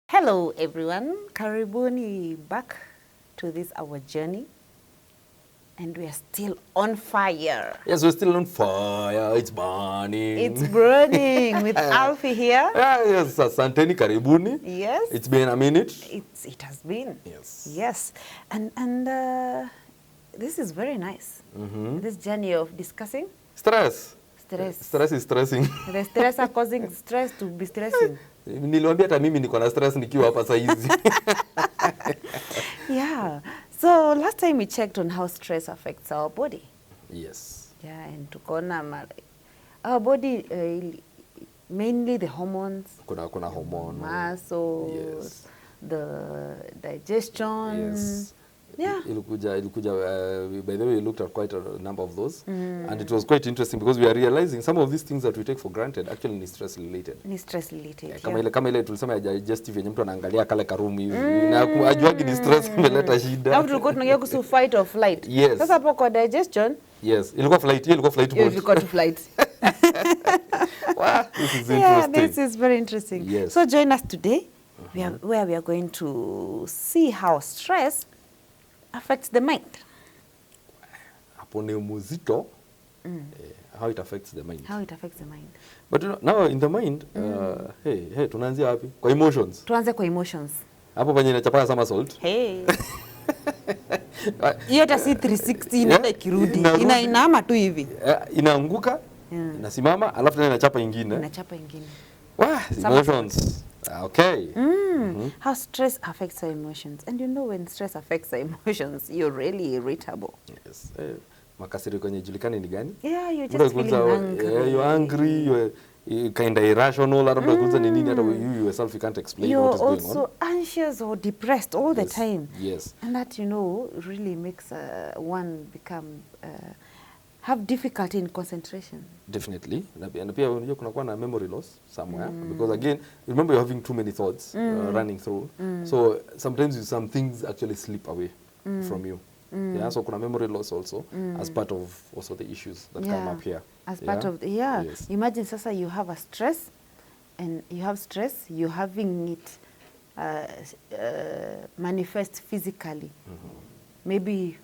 Hello everyone, karibuni back to this our journey, and we are still on fire. Yes, we're still on fire. It's burning. It's burning with Alfie here. Yes, asanteni, karibuni. Yes. It's been a minute. It has been. Yes. Yes, and this is very nice. This journey of discussing Stress. Stress is stressing. The stress are causing stress to be stressing. Niliwaambia hata mimi niko na stress nikiwa hapa saa hizi. Yeah. So last time we checked on how stress affects our body. Yes. Yeah, and tukaona our body mainly the hormones. Kuna hormone. Muscles. Yes. The digestion. Yes. Yeah. Ilikuja, by the way, we looked at quite a number of those. And it was quite interesting because we are realizing some of these things that we take for granted actually ni stress related. Ni stress related. Yeah, kama ile tulisema ya digestive yenye mtu anaangalia kale karumu hivi. Na ajuagi ni stress imeleta shida. Kama tulikuwa tunaongea kuhusu fight or flight. Yes. Sasa hapo kwa digestion. Yes. Ilikuwa flight mode. Ilikuwa to flight. Wow, this is interesting. Yeah, this is very interesting. Yes. So join us today where we are going to see how stress affects the mind. Hapo ni muzito. How it affects the mind. How it affects the mind. But you know, now in the mind, hey, tunaanzia wapi? Kwa emotions. Tuanze kwa emotions. Hapo penye inachapaka sama salt. Hey. Hiyo hata si 360 inaenda ikirudi. Inaama tu hivi. Inaanguka, inasimama, alafu tena inachapa ingine. Inachapa ingine. Wow, emotions. Okay. How stress affects our emotions. And you know when stress affects our emotions, you're really irritable. Yes. Makasiriko yenye julikani ni gani? Yeah, you're just feeling angry. You're angry, you're kind of irrational. I don't know ni nini, hata you yourself you can't explain what is going on. You're also anxious or depressed all the time. Yes. And that, you know, really makes one become have difficulty in concentration. Definitely. And pia unajua kunakuwa na memory loss somewhere because again, remember you're having too many thoughts running through. So sometimes some things actually slip away from you. Yeah, so kuna memory loss also as part of also the issues that come up here. As part of yes. Imagine sasa you have a stress and you're having it manifest physically. Maybe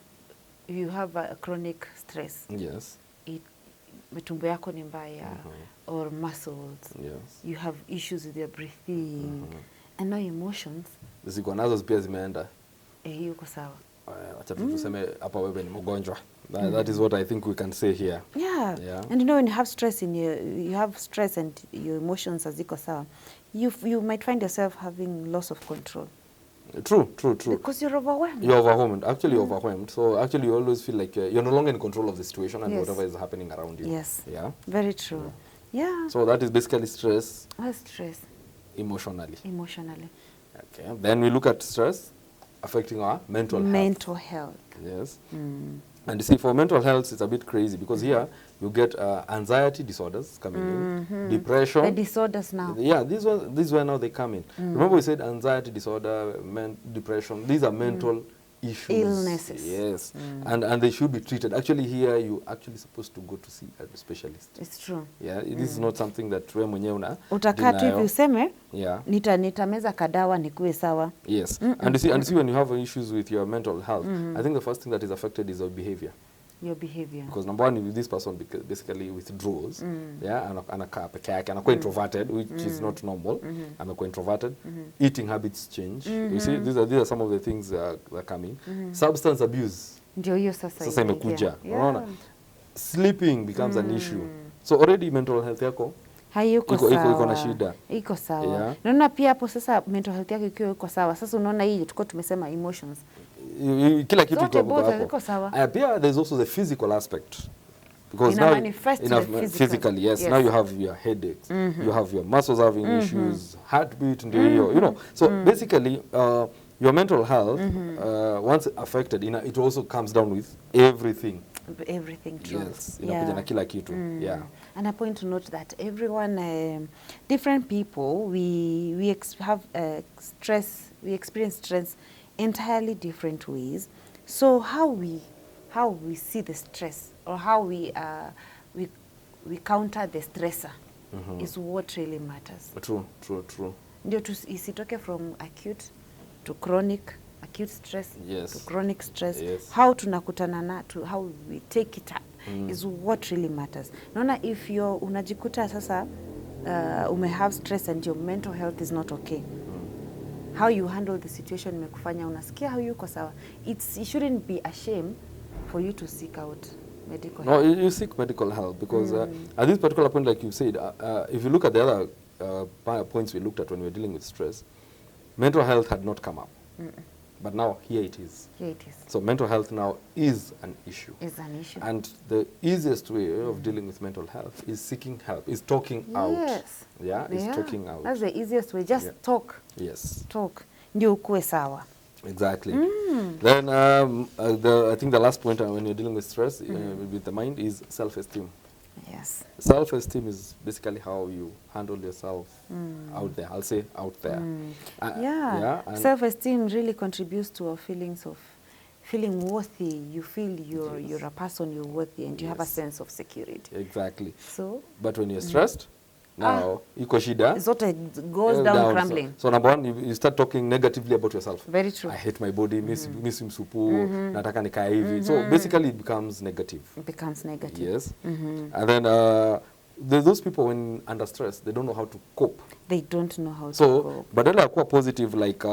you have a chronic stress. Yes. Matumbo yako ni mbaya or muscles. Yes. You have issues with your breathing. And now emotions. Ziko nazo pia zimeenda. Yuko sawa. Acha tuseme hapa wewe ni mgonjwa. That is what I think we can say here. Yeah. And you know when you have stress and your emotions haziko sawa, you might find yourself having loss of control. True. Because you're overwhelmed. You're overwhelmed. Actually, you're overwhelmed. So actually, you always feel like you're no longer in control of the situation and whatever is happening around you. Yes. Yeah. Very true. Yeah. So that is basically stress. What's stress? Emotionally. Okay. Then we look at stress affecting our mental health. Yes. And you see, for mental health, it's a bit crazy because here you get anxiety disorders coming in, depression. The disorders now. Yeah, these were now they come in. Remember we said anxiety disorder, depression. These are mental issues. Illnesses. Yes. And they should be treated. Actually here, you actually supposed to go to see a specialist. It's true. Yeah, this is not something that we mwenyewe una utakaa tu hivi useme, yeah, nitameza kadawa nikuwe sawa. Yes. And you see when you have issues with your mental health, I think the first thing that is affected is your behavior. Your behavior. Because number one, this person basically withdraws, yeah, anakaa peke yake, anakuwa introverted, which is not normal. Anakuwa introverted. Eating habits change. You see, these are some of the things that come in. Substance abuse. Ndio hiyo sasa. Sasa imekuja. Unaona? Sleeping becomes an issue. So already mental health yako hayuko sawa. Iko na shida. Iko sawa. Yeah. Naona pia hapo sasa mental health yako ikiwa iko sawa. Sasa unaona hii tuko tumesema emotions. Kila kitu iko sawa. Pia there's also the physical aspect. Because now physically, yes. Now you have your headaches, you have your muscles having issues, heartbeat, you know. So basically, your mental health, once affected, it also comes down with everything. Everything, true. Yes, inakuja na kila kitu. Yeah. And I point to note that everyone, different people, we experience stress entirely different ways. So how we see the stress, or how we we counter the stressor is what really matters. True. Ndio isitoke from acute to chronic, acute stress to chronic stress. How tunakutana na to how we take it up is what really matters. Naona if you unajikuta sasa ume have stress and your mental health is not okay. How you handle the situation imekufanya unasikia hayuko sawa. It shouldn't be a shame for you to seek out medical help. No, you seek medical help because at this particular point, like you said, if you look at the other points we looked at when we were dealing with stress, mental health had not come up. But now here it is. Here it is. So mental health now is an issue. Is an issue. And the easiest way of dealing with mental health is seeking help, is talking out. Yes. Yeah, is talking out. That's the easiest way. Just talk. Yes. Talk. Ndio ukue sawa. Exactly. Then I think the last point when you're dealing with stress with the mind is self-esteem. Yes. Self-esteem is basically how you handle yourself out there. I'll say out there. Self-esteem really contributes to our feelings of feeling worthy. You feel you're a person, you're worthy, and you have a sense of security. Exactly. So, but when you're stressed, now iko shida. It goes down crumbling. So number one, you start talking negatively about yourself. Very true. I hate my body, miss msupu, nataka nikae hivi. So basically it becomes negative. It becomes negative. Yes. And then those people when under stress, they don't know how to cope. They don't know how to cope. So badala ya kuwa positive like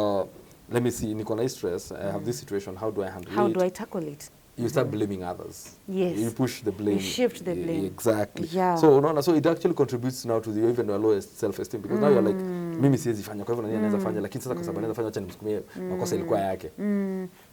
let me see, niko na stress, I have this situation, how do I handle it? How do I tackle it? You start blaming others. Yes. You push the blame. You shift the blame. Exactly. Yeah. So it actually contributes now to the even the lowest self-esteem because now you're like, mimi siwezi fanya, kwa hivyo nani anaweza fanya, lakini sasa kwa sababu anaweza fanya acha nimsukumie makosa ilikuwa yake.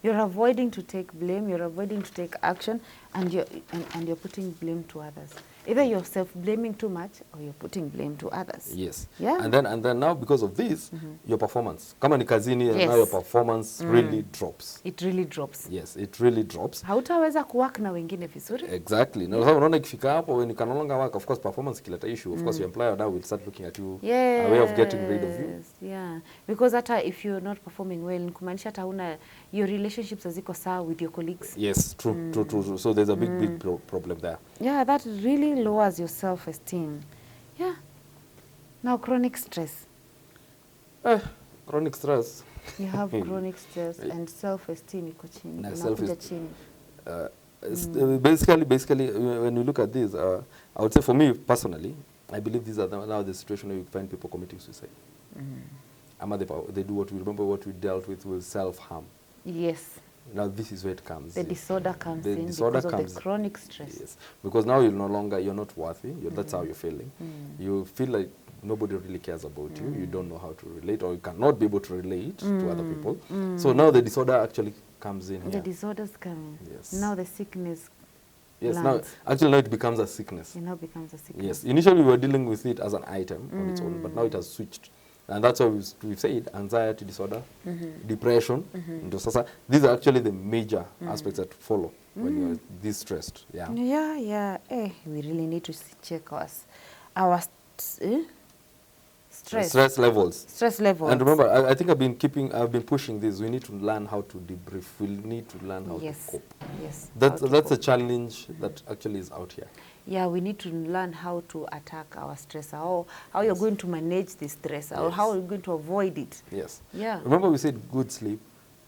You're avoiding to take blame, you're avoiding to take action, and you're putting blame to others. Either you're self-blaming too much or you're putting blame to others. Yes. Yeah. And then now because of this, your performance. Kama ni kazini, now your performance really drops. It really drops. Yes, it really drops. Hautaweza kuwork na wengine vizuri. Exactly. Na sababu unaona ikifika hapo when you can no longer work, of course performance kileta issue, of course your employer now will start looking at you a way of getting rid of you. Yeah. Because hata if you're not performing well, kumaanisha hata una your relationships haziko sawa with your colleagues. Yes, true. So there's a big problem there. Yeah, that really lowers your self-esteem. Yeah. Now chronic stress. Chronic stress. You have chronic stress and self-esteem iko chini. Inakuja chini. Basically, when you look at this, I would say for me personally, I believe these are now the situation where you find people committing suicide. They do what we dealt with self-harm. Yes. Now this is where it comes. The disorder comes in because of the chronic stress. Yes, because now you're not worthy. That's how you're feeling. You feel like nobody really cares about you. You don't know how to relate, or you cannot be able to relate to other people. So now the disorder actually comes in. The disorders come in. Yes. Now the sickness. Yes. Now it becomes a sickness. It now becomes a sickness. Yes. Initially we were dealing with it as an item on its own, but now it has switched. And that's why we've said anxiety disorder, depression. These are actually the major aspects that follow when you're this stressed. Yeah. Yeah. We really need to check our stress levels. Stress levels. And remember, I think I've been pushing this. We need to learn how to debrief. We need to learn how to cope. Yes. That's a challenge that actually is out here. Yeah, we need to learn how to attack our stress, how you're going to manage the stress, or how you're going to avoid it. Yes. Yeah. Remember we said good sleep,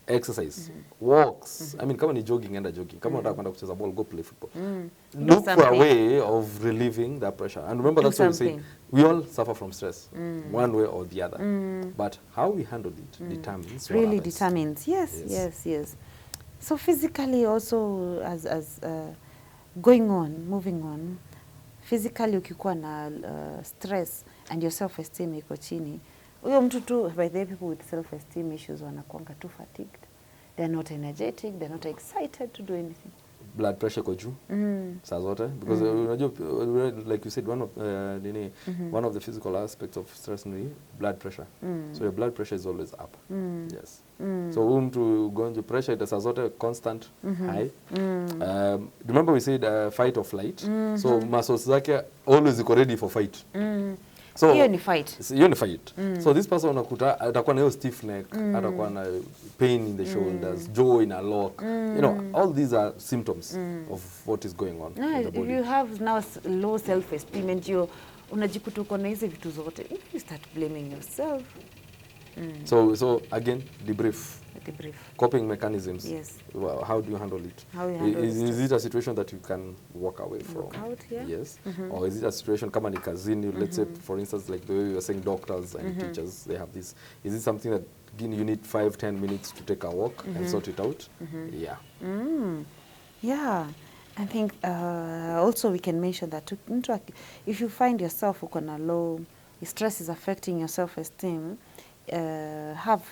exercise, walks. I mean, kama ni jogging, enda jogging. Kama unataka kwenda kucheza ball, go play football. Look for a way of relieving that pressure. And remember that's what we say. We all suffer from stress, one way or the other. But how we handle it determines. Really determines. Yes. So physically also, as moving on, physically ukikuwa na stress and your self-esteem iko chini, huyo mtu tu, by the way, people with self-esteem issues wanakuanga too fatigued. They're not energetic, they're not excited to do anything. Blood pressure kwa juu saa zote because like you said, one of the physical aspects of stress ni blood pressure. So your blood pressure is always up. Yes. So mtu ugonjwa pressure ita saa zote constant high. Remember we said fight or flight. So muscles zake always iko ready for fight. So hiyo ni fight. So this person unakuta atakuwa na hiyo stiff neck, atakuwa na pain in the shoulders, jaw in a lock. You know, all these are symptoms of what is going on in the body. If you have now low self esteem and you unajikuta uko na hizi vitu zote, you start blaming yourself. So again, debrief. Coping mechanisms. Yes. Well, how do you handle it? Is it a situation that you can walk away from? Walk out, yeah. Yes. Or is it a situation kama ni kazini, let's say for instance like the way you were saying doctors and teachers, they have this. Is it something that again you need 5-10 minutes to take a walk and sort it out? Yeah. Yeah. I think also we can mention that if you find yourself uko na low, stress is affecting your self-esteem, have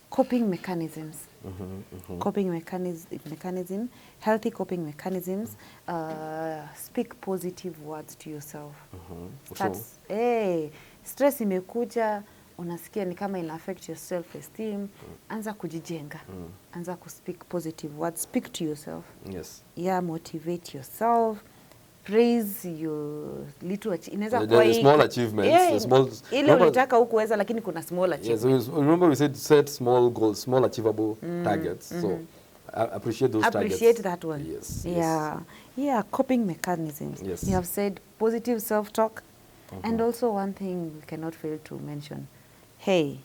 coping mechanisms. Coping mechanism, healthy coping mechanisms. Speak positive words to yourself. Stress imekuja, unasikia ni kama ina affect your self esteem, anza kujijenga. Anza ku speak positive words, speak to yourself. Yes. Yeah, motivate yourself. Praise your little inaweza kuwa small achievements, small ile ulitaka hukuweza lakini kuna small achievements. Yes, remember we said set small goals, small achievable targets. So appreciate those targets. Appreciate that one. Yes. Yeah, coping mechanisms. Yes. You have said positive self-talk, and also one thing we cannot fail to mention. Hey,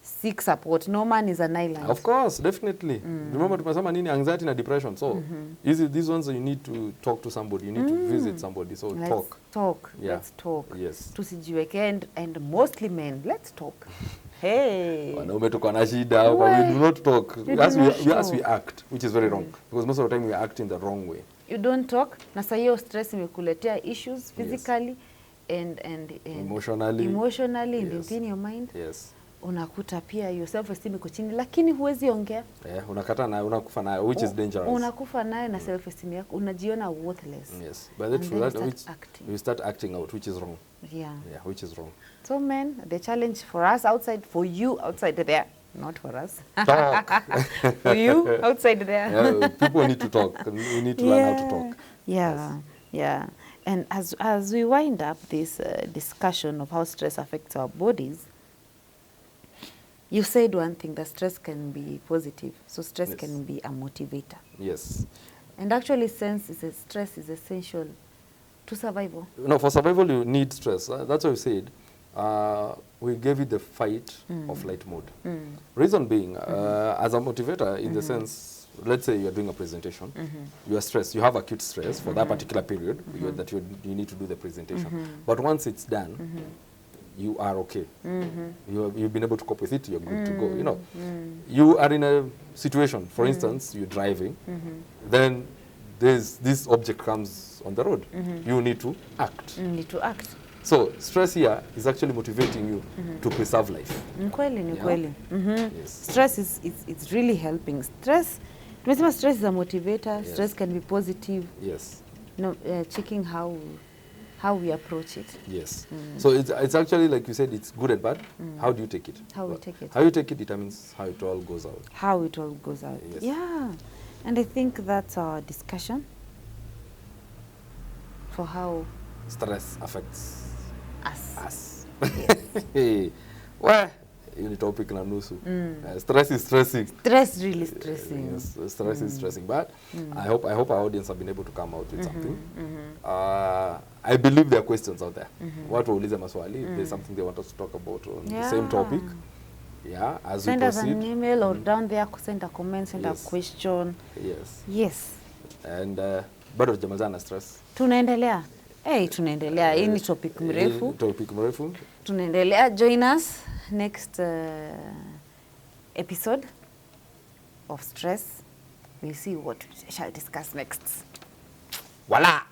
seek support. No man is an island. Of course, definitely. Remember tumesema nini, anxiety and depression. So these ones you need to talk to somebody. You need to visit somebody. So let's talk. Yeah. Let's talk. Yes. Tusijiweke and mostly men. Let's talk. Hey. Wanaume tuko na shida, but we do not talk. As we act, which is very wrong. Because most of the time we act in the wrong way. You don't talk. Na saa hiyo stress imekuletea issues physically and emotionally and within your mind. Yes. Unakuta pia your self esteem iko chini lakini huwezi ongea. Unakata na unakufa nayo, which is dangerous. Unakufa nayo na self esteem yako unajiona worthless. Yes. But that's true, that which you start acting out, which is wrong. Yeah, which is wrong. So men, the challenge for us outside, for you outside there, not for us. Talk. For you outside there. Yeah, people need to talk. We need to learn how to talk. Yeah. And as we wind up this discussion of how stress affects our bodies, you said one thing, that stress can be positive. So stress can be a motivator. Yes. And actually stress is essential to survival. No, for survival you need stress. That's why we said we gave it the fight or flight mode. Reason being, as a motivator in the sense, let's say you're doing a presentation, you are stressed, you have acute stress for that particular period that you need to do the presentation. But once it's done, you are okay. You've been able to cope with it, you're good to go. You know, you are in a situation, for instance, you're driving, then this object comes on the road. You need to act. So stress here is actually motivating you to preserve life. Kweli. Yes. Stress it's really helping. Stress is a motivator. Yes. Stress can be positive. Yes. Checking how we approach it. Yes. So it's actually, like you said, it's good and bad. How do you take it? How you take it determines how it all goes out. Yes. Yeah. And I think that's our discussion for how stress affects us. Yes. Well, ni topic na nusu. Stress is stressing. Stress really stressing. Yes, stress is stressing. But I hope our audience have been able to come out with something. I believe there are questions out there. Watu waulize maswali. There's something they want us to talk about on the same topic. Yeah, as send we proceed. Send us an email or down there, send a comment, send a question. Yes. And bado tujamalizana stress. Tunaendelea. Tunaendelea. Hii ni topic mrefu. Tunaendelea. Join us next episode of stress. We'll see what we shall discuss next. Voila!